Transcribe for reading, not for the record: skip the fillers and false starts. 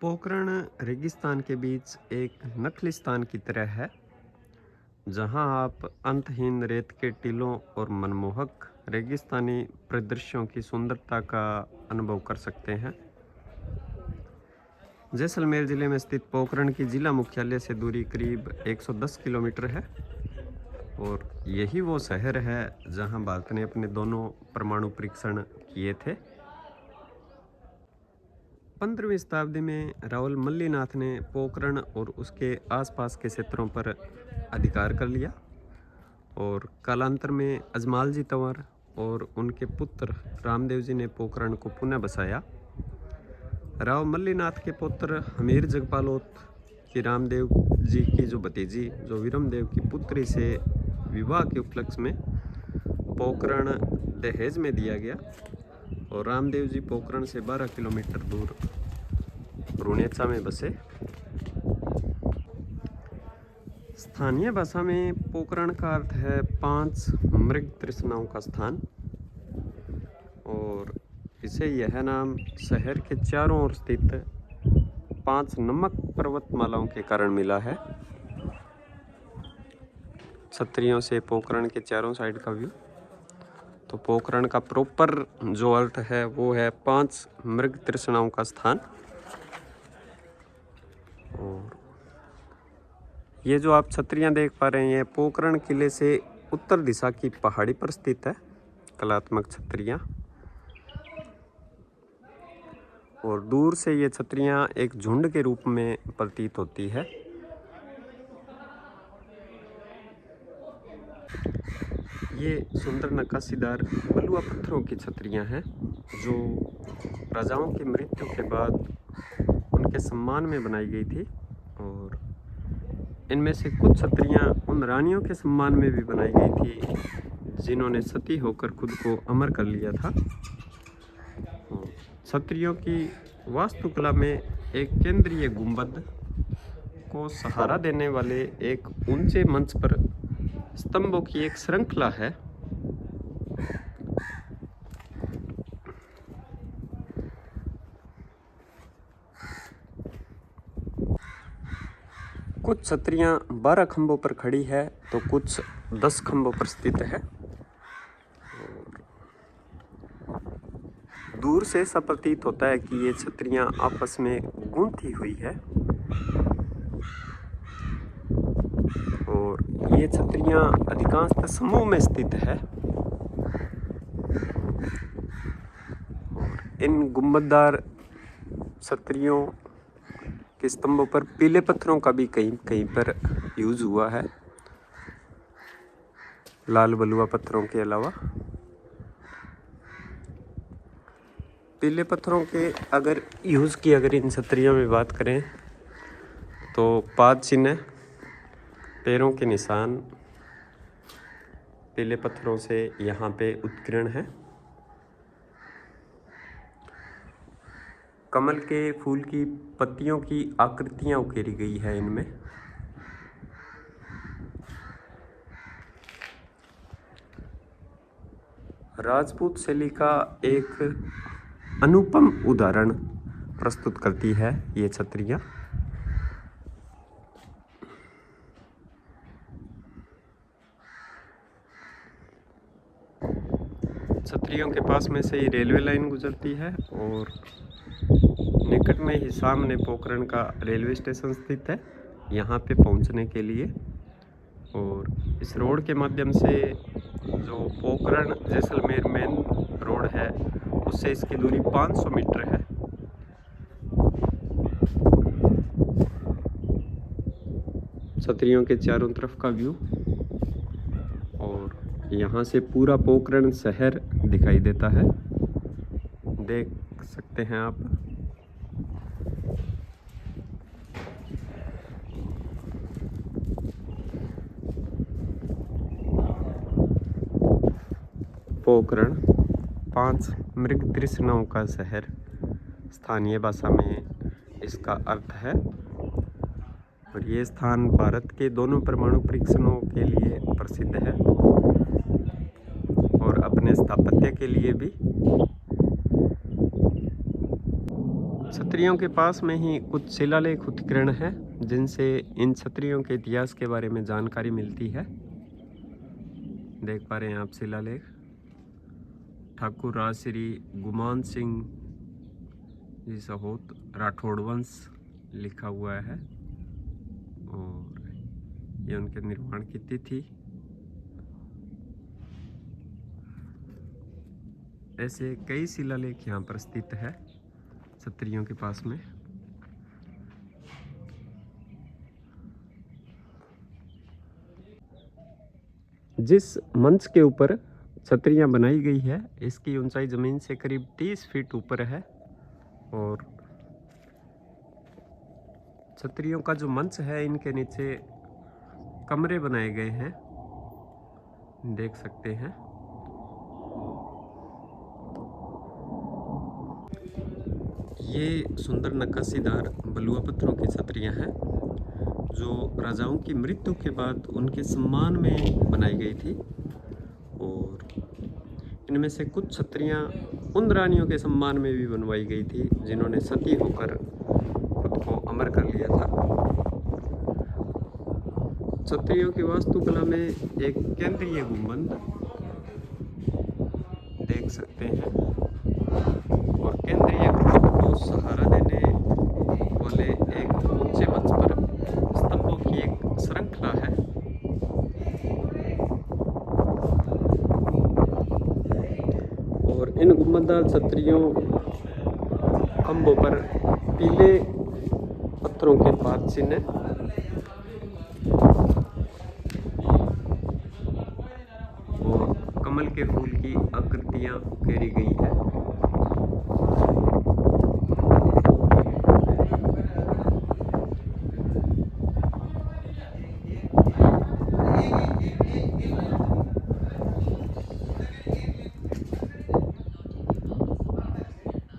पोखरण रेगिस्तान के बीच एक नखलिस्तान की तरह है, जहां आप अंतहीन रेत के टीलों और मनमोहक रेगिस्तानी परिदृश्यों की सुंदरता का अनुभव कर सकते हैं। जैसलमेर जिले में स्थित पोखरण की जिला मुख्यालय से दूरी करीब 110 किलोमीटर है और यही वो शहर है जहां भारत ने अपने दोनों परमाणु परीक्षण किए थे। 15वीं शताब्दी में राहुल मल्लीनाथ ने पोखरण और उसके आसपास के क्षेत्रों पर अधिकार कर लिया और कालांतर में अजमालजी तंवर और उनके पुत्र रामदेव जी ने पोखरण को पुनः बसाया। राव मल्लीनाथ के पुत्र हमीर जगपालोत की रामदेव जी की जो भतीजी जो वीरमदेव की पुत्री से विवाह के उपलक्ष्य में पोखरण दहेज में दिया गया और रामदेव जी पोखरण से 12 किलोमीटर दूर रुनेचा में बसे। स्थानीय भाषा में पोखरण का अर्थ है 5 मृग तृष्णाओं का स्थान और इसे यह नाम शहर के चारों ओर स्थित 5 नमक पर्वतमालाओं के कारण मिला है। छतरियों से पोखरण के चारों साइड का व्यू। तो पोखरण का प्रॉपर जो अर्थ है वो है 5 मृग तृष्णाओं का स्थान। और ये जो आप छतरियां देख पा रहे हैं पोखरण किले से उत्तर दिशा की पहाड़ी पर स्थित है कलात्मक छतरियां, और दूर से ये छतरियां एक झुंड के रूप में प्रतीत होती है। ये सुंदर नक्काशीदार बलुआ पत्थरों की छतरियां हैं जो राजाओं की मृत्यु के बाद उनके सम्मान में बनाई गई थी और इनमें से कुछ छतरियां उन रानियों के सम्मान में भी बनाई गई थी जिन्होंने सती होकर खुद को अमर कर लिया था। छतरियों की वास्तुकला में एक केंद्रीय गुंबद को सहारा देने वाले एक ऊंचे मंच पर स्तंभों की एक श्रृंखला है। कुछ छतरियां 12 खंभों पर खड़ी है तो कुछ 10 खंभों पर स्थित है। दूर से ऐसा प्रतीत होता है कि ये छतरियां आपस में गूंथी हुई है और ये छतरियां अधिकांशतः समूह में स्थित है। और इन गुंबददार छतरियों के स्तंभों पर पीले पत्थरों का भी कहीं कहीं पर यूज हुआ है, लाल बलुआ पत्थरों के अलावा। पीले पत्थरों के अगर यूज़ की अगर इन छतरियों में बात करें तो पाद चिन्ह, पैरों के निशान पीले पत्थरों से यहाँ पे उत्कीर्ण है। कमल के फूल की पत्तियों की आकृतियाँ उकेरी गई है इनमें। राजपूत शैली का एक अनुपम उदाहरण प्रस्तुत करती है ये छतरियाँ। छतरियों के पास में से ही रेलवे लाइन गुजरती है और निकट में ही सामने पोखरण का रेलवे स्टेशन स्थित है यहाँ पे पहुँचने के लिए। और इस रोड के माध्यम से जो पोखरण जैसलमेर मेन रोड है उससे इसकी दूरी 500 मीटर है। छतरियों के चारों तरफ का व्यू और यहाँ से पूरा पोखरण शहर दिखाई देता है, देख सकते हैं आप। पोखरण 5 मृग तृष्णाओं का शहर स्थानीय भाषा में इसका अर्थ है और ये स्थान भारत के दोनों परमाणु परीक्षणों के लिए प्रसिद्ध है और अपने स्थापत्य के लिए भी। क्षत्रियों के पास में ही कुछ शिलालेख उत्कीर्ण हैं जिनसे इन क्षत्रियों के इतिहास के बारे में जानकारी मिलती है। देख पा रहे हैं आप शिलालेख। ठाकुर राजश्री गुमान सिंह जी सहोत राठौड़ वंश लिखा हुआ है और ये उनके निर्माण की तिथि। ऐसे कई शिलालेख यहाँ पर स्थित है क्षत्रियों के पास में। जिस मंच के ऊपर छतरियाँ बनाई गई है इसकी ऊंचाई ज़मीन से करीब 30 फीट ऊपर है और छतरियों का जो मंच है इनके नीचे कमरे बनाए गए हैं, देख सकते हैं। ये सुंदर नक्काशीदार बलुआ पत्थरों की छतरियाँ हैं जो राजाओं की मृत्यु के बाद उनके सम्मान में बनाई गई थी और इनमें से कुछ छतरियाँ उन रानियों के सम्मान में भी बनवाई गई थी जिन्होंने सती होकर खुद को अमर कर लिया था। छतरियों की वास्तुकला में एक केंद्रीय गुंबद देख सकते हैं और केंद्रीय गुंबद को सहारा देने वाले एक ऊंचे मंच पर स्तंभों की एक श्रृंखला है। और इन गुंबददार छतरियों खंभों पर पीले पत्थरों के पात चिन्ह और कमल के फूल की आकृतियां उकेरी गई है।